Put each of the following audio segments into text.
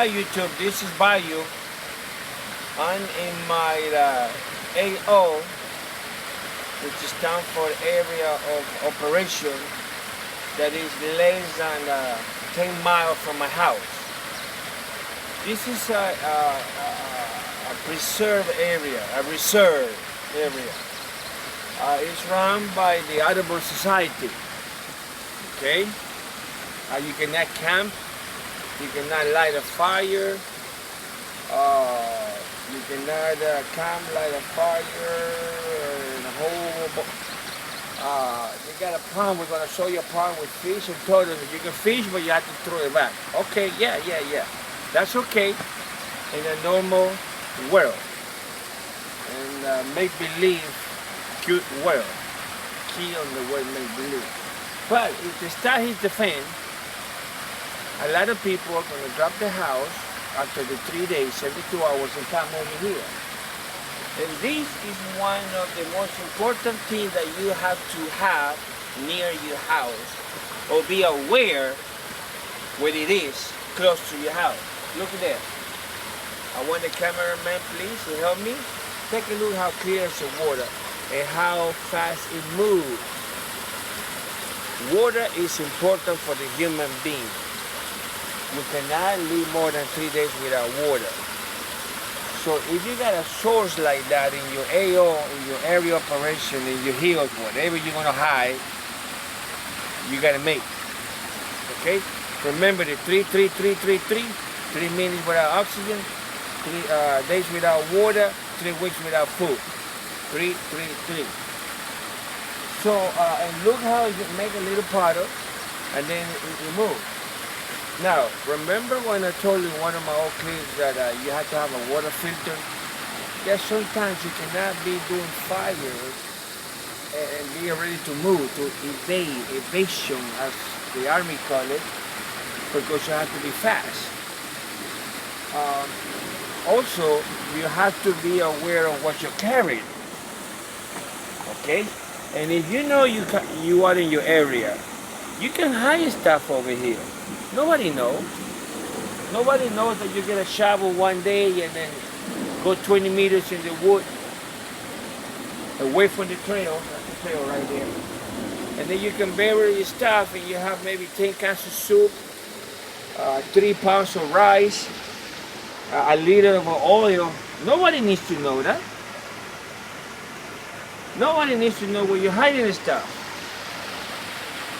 Hi YouTube, this is Bayu. I'm in my AO, which is stand for Area of Operation, that is less than 10 miles from my house. This is a preserve area, a reserve area. It's run by the Out Area Society. Okay, you cannot camp. You cannot light a fire. You cannot camp, light a fire, and a whole. They got a pond. We're gonna show you a pond with fish and turtles. You can fish, but you have to throw it back. Okay, yeah. That's okay in a normal world. And make-believe, cute world. Key on the word make-believe. But if the star hits the fan, a lot of people are going to drop the house after the 3 days, 72 hours, and come over here. And this is one of the most important things that you have to have near your house, or be aware where it is close to your house. Look at that. I want the cameraman, please, to help me. Take a look how clear is the water and how fast it moves. Water is important for the human being. You cannot live more than 3 days without water. So if you got a source like that in your AO, in your area operation, in your hills, whatever you're gonna hide, you gotta make. Okay? Remember the 3 minutes without oxygen, 3 days without water, 3 weeks without food. 3. So and look how you make a little puddle, and then you move. Now, remember when I told you in one of my old clips that you have to have a water filter? That sometimes you cannot be doing fires and be ready to move, to evasion, as the Army call it, because you have to be fast. Also, you have to be aware of what you're carrying. Okay? And if you know you are in your area, you can hide stuff over here. Nobody knows. Nobody knows that you get a shovel one day and then go 20 meters in the wood away from the trail. That's the trail right there. And then you can bury your stuff and you have maybe 10 cans of soup, 3 pounds of rice, a liter of oil. Nobody needs to know that. Nobody needs to know where you're hiding the stuff.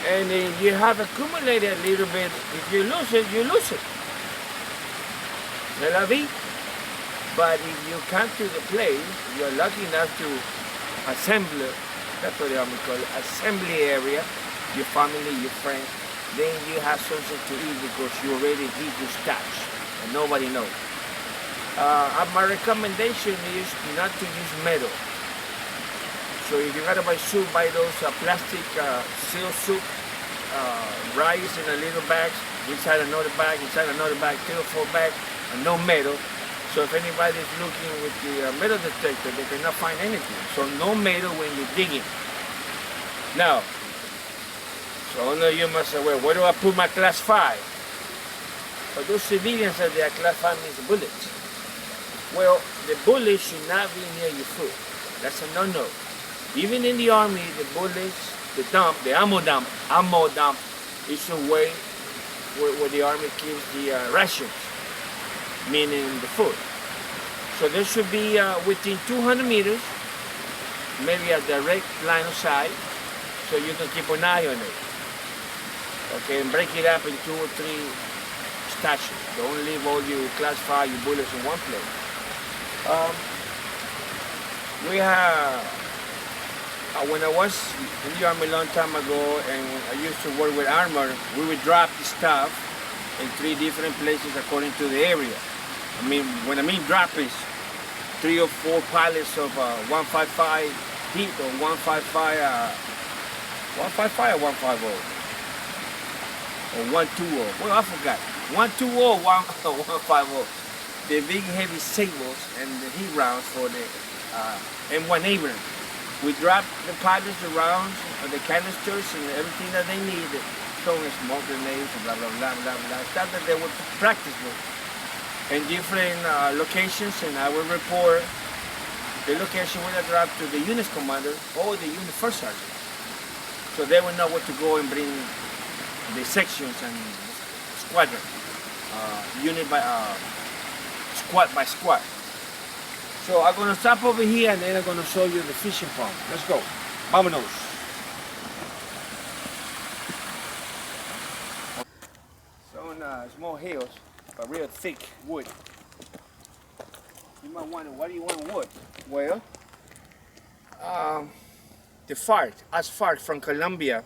And then you have accumulated a little bit. If you lose it, you lose it. C'est la vie. But if you come to the place, you're lucky enough to assemble, that's what the Army call it, assembly area, your family, your friends, then you have something to eat because you already eat your stash and nobody knows. My recommendation is not to use metal. So if you gotta buy soup, buy those plastic seal soup, rice in a little bags, inside another bag, 3 or 4 bags, and no metal. So if anybody's looking with the metal detector, they cannot find anything. So no metal when you're digging. Now, so I know you must say, well, where do I put my class 5? But those civilians say their class 5 means bullets. Well, the bullets should not be near your foot. That's a no-no. Even in the Army, the bullets, the ammo dump is a way where the Army keeps the rations, meaning the food. So there should be within 200 meters, maybe a direct line of sight, so you can keep an eye on it. Okay, and break it up in 2 or 3 stashes. Don't leave all your class 5, your bullets in one place. We have. When I was in the Army a long time ago and I used to work with armor, we would drop the stuff in 3 different places according to the area. I mean, when I mean drop is 3 or 4 pallets of 155 heat or 155 or 150 or 120. Well, I forgot. 120 or 150. The big heavy sabers and the heat rounds for the M1 Abrams. We drop the pilots, the rounds, the canisters, and everything that they need, throwing smoke grenades, and blah, blah, blah, blah, blah, stuff that they would practice with. in different locations, and I will report the location where I drop to the unit commander or the unit first sergeant. So they will know what to go and bring the sections and squadron, unit by squad by squad. So I'm gonna stop over here and then I'm gonna show you the fishing pond. Let's go. Vámonos. Some small hills, but real thick wood. You might wonder, why do you want wood? Well, the FARC from Colombia,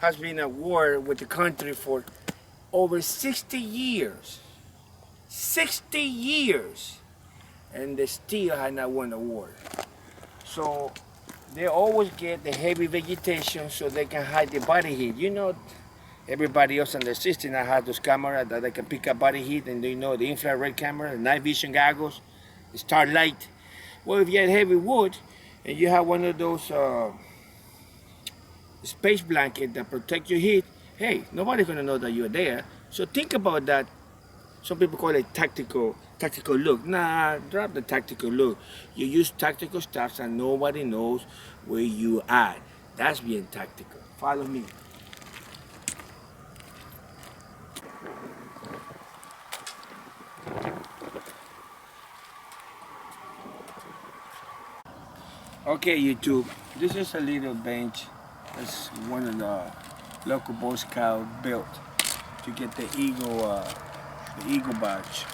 has been at war with the country for over 60 years. 60 years! And they still had not won the war. So they always get the heavy vegetation so they can hide the body heat. You know, everybody else in the system that has those cameras that they can pick up body heat, and they know the infrared camera, the night vision goggles, the starlight. Well, if you have heavy wood and you have one of those space blankets that protect your heat, hey, nobody's gonna know that you're there. So think about that. Some people call it tactical look. Nah, drop the tactical look. You use tactical stuff and nobody knows where you are. That's being tactical. Follow me. Okay, YouTube, this is a little bench. That's one of the local Boy Scouts built to get the Eagle badge.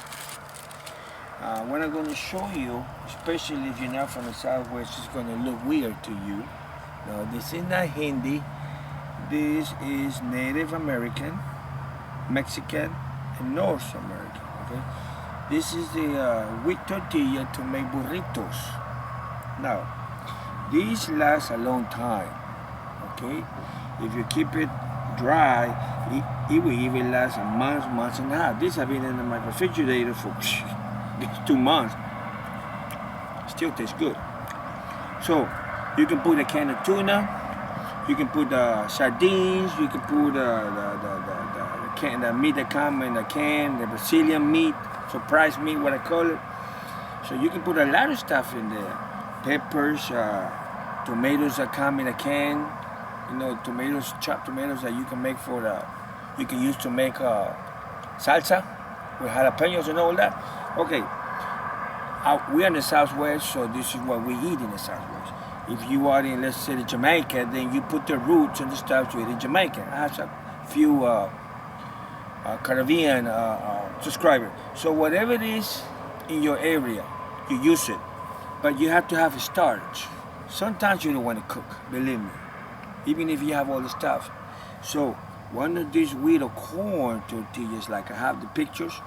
What I'm going to show you, especially if you're not from the Southwest, it's going to look weird to you. No, this is not Hindi. This is Native American, Mexican, and North American. Okay, this is the wheat tortilla to make burritos. Now, these last a long time. Okay, if you keep it dry, it will even last a month and a half. These have been in my refrigerator for 2 months. Still tastes good. So you can put a can of tuna, you can put sardines, you can put the meat that come in a can, the Brazilian meat, surprise meat, what I call it. So you can put a lot of stuff in there. Peppers, tomatoes that come in a can. You know, tomatoes, chopped tomatoes that you can make you can use to make salsa with jalapenos and all that. Okay, we're in the Southwest, so this is what we eat in the Southwest. If you are in, let's say, Jamaica, then you put the roots and the stuff to eat in Jamaica. I have a few Caribbean subscribers. So whatever it is in your area, you use it. But you have to have a starch. Sometimes you don't want to cook, believe me, even if you have all the stuff. So one of these wheat or corn tortillas, like I have the pictures,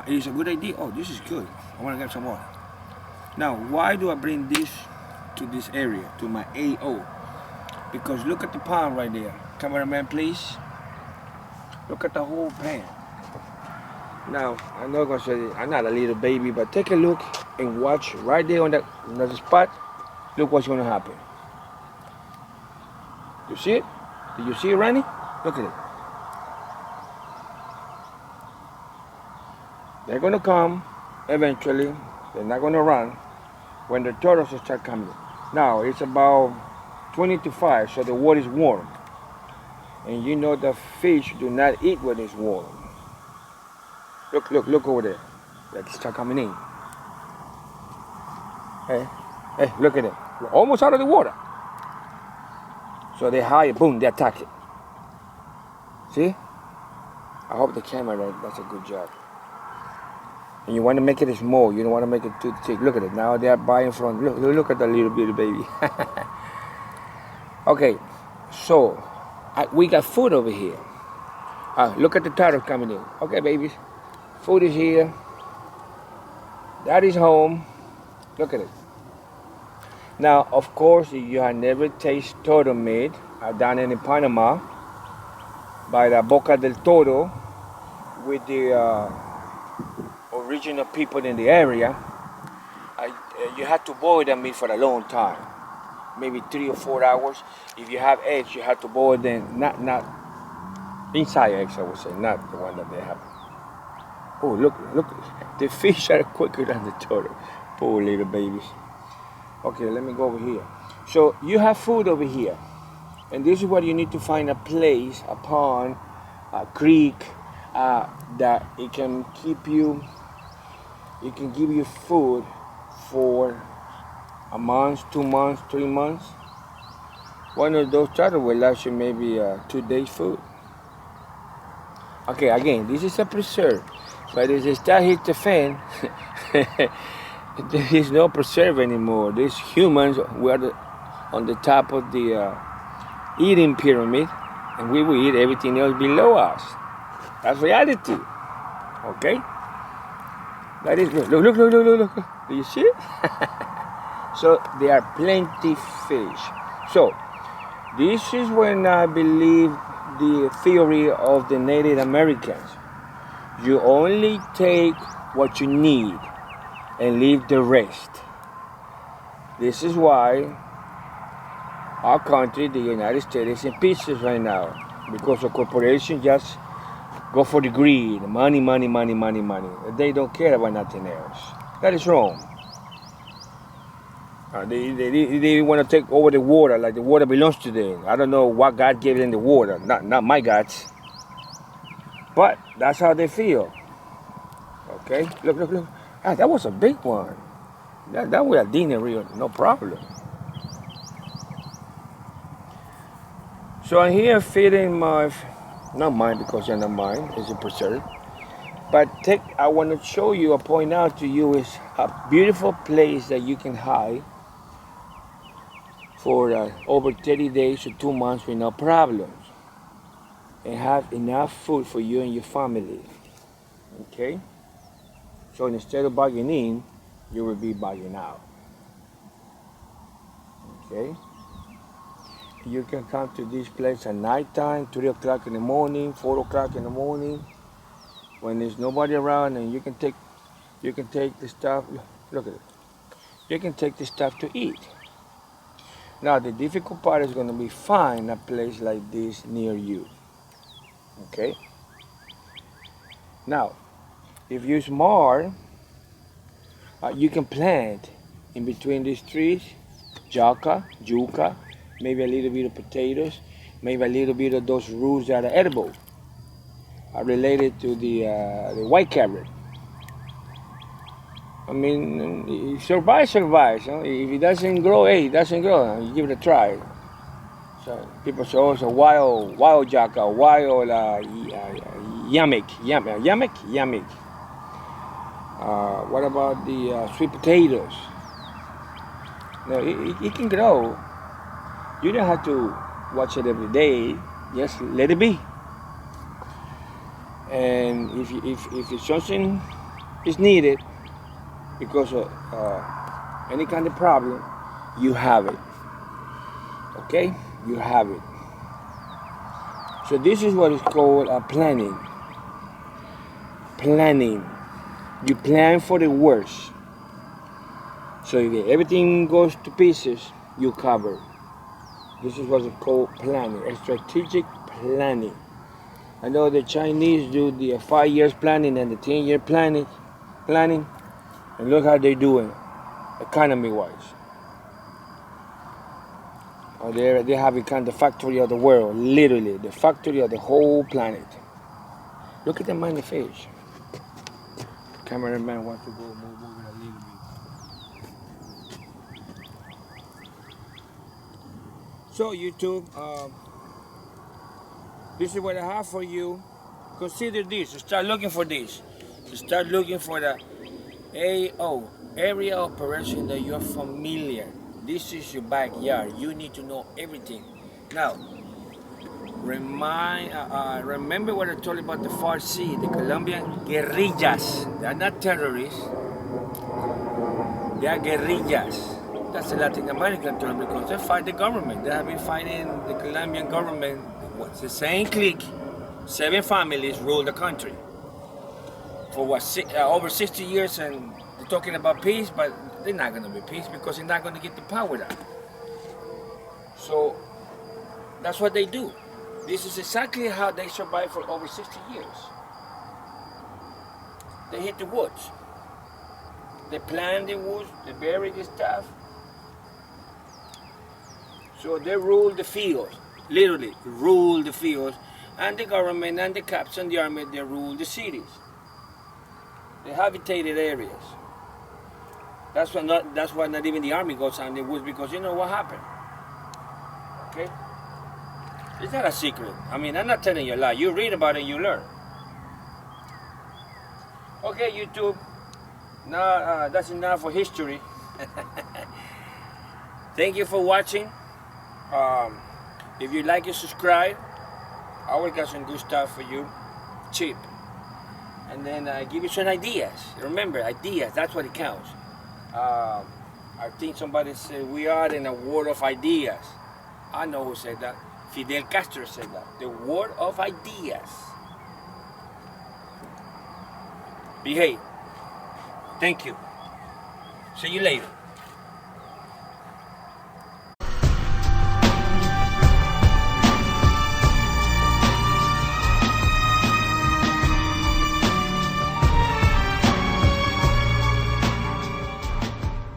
is a good idea. Oh, this is good. I want to get some more. Now, why do I bring this to this area, to my AO? Because look at the pan right there. Cameraman, please. Look at the whole pan. Now, I'm not going to say I'm not a little baby, but take a look and watch right there on that spot. Look what's going to happen. You see it? Did you see it, Randy? Look at it. They're going to come eventually. They're not going to run when the turtles start coming. Now, it's about 20 to 5, so the water is warm. And you know the fish do not eat when it's warm. Look over there. They start coming in. Hey, look at it. We're almost out of the water. So they hide, boom, they attack it. See? I hope the camera does a good job. And you want to make it small. You don't want to make it too thick. Look at it. Now they are by in front. Look at the little bitty baby. Okay, so we got food over here. Look at the turtles coming in. Okay, babies. Food is here. Daddy's home. Look at it. Now, of course, if you have never tasted turtle meat, down in Panama, by the Boca del Toro, with the original people in the area, you have to boil the meat for a long time, maybe 3 or 4 hours. If you have eggs, you have to boil them, not inside eggs, I would say, not the one that they have Oh, look, the fish are quicker than the turtle. Poor little babies. Okay, let me go over here. So you have food over here. And this is what you need to find a place, a pond, a creek, that it can give you food for a month, 2 months, 3 months. One of those turtle will last you maybe 2 days food. Okay, again, this is a preserve, but as they start hit the fan, there is no preserve anymore. These humans were on the top of the eating pyramid, and we will eat everything else below us. That's reality. Okay? That is look. Do you see it? So there are plenty fish. So this is when I believe the theory of the Native Americans. You only take what you need and leave the rest. This is why our country, the United States, is in pieces right now, because the corporations just go for the greed, money. They don't care about nothing else. That is wrong. They want to take over the water, like the water belongs to them. I don't know what God gave them the water, not my gods. But that's how they feel. Okay, look. Ah, that was a big one. That would have dinner real, no problem. So I'm here feeding not mine because you're not mine, it's a preserve. But I want to show you, or point out to you, is a beautiful place that you can hide for over 30 days or 2 months with no problems, and have enough food for you and your family. Okay? So instead of bugging in, you will be bugging out. Okay? You can come to this place at nighttime, 3 o'clock in the morning, 4 o'clock in the morning, when there's nobody around, and you can take the stuff. Look at it. You can take the stuff to eat. Now the difficult part is going to be find a place like this near you. Okay. Now, if you're smart, you can plant in between these trees, yucca, maybe a little bit of potatoes, maybe a little bit of those roots that are edible, are related to the white carrot. I mean, survive. Huh? If it doesn't grow, hey, it doesn't grow. You give it a try. So people say, oh, it's a wild yucca, wild yamek. What about the sweet potatoes? No, it can grow. You don't have to watch it every day. Just let it be. And if something is needed because of any kind of problem, you have it. Okay? You have it. So this is what is called planning. Planning. You plan for the worst. So if everything goes to pieces, you cover. This is what is called planning, a strategic planning. I know the Chinese do the 5 years planning and the 10-year planning, and look how they're doing, economy-wise. They have become the factory of the world, literally, the factory of the whole planet. Look at them in the face. The cameraman wants to go move it a little bit. So YouTube, this is what I have for you. Consider this. Start looking for this. Start looking for the AO, area operation that you're familiar. This is your backyard. You need to know everything. Now, remember what I told you about the FARC, the Colombian guerrillas. They are not terrorists. They are guerrillas. That's the Latin American term because they fight the government. They have been fighting the Colombian government. What's the same clique? 7 families rule the country for over 60 years, and they're talking about peace, but they're not going to be peace because they're not going to get the power down. So that's what they do. This is exactly how they survived for over 60 years. they hit the woods. They plant the woods, they bury the stuff. So they rule the fields, literally rule the fields. And the government and the cops and the army, they rule the cities. The habitated areas. That's why not even the army goes out in the woods, because you know what happened. Okay? It's not a secret. I mean, I'm not telling you a lie. You read about it and you learn. Okay, YouTube. Now, that's enough for history. Thank you for watching. If you like it, subscribe. I will got some good stuff for you. Cheap. And then I give you some ideas. Remember, ideas, that's what it counts. I think somebody said we are in a world of ideas. I know who said that. Fidel Castro said that. The world of ideas. Behave. Thank you. See you later.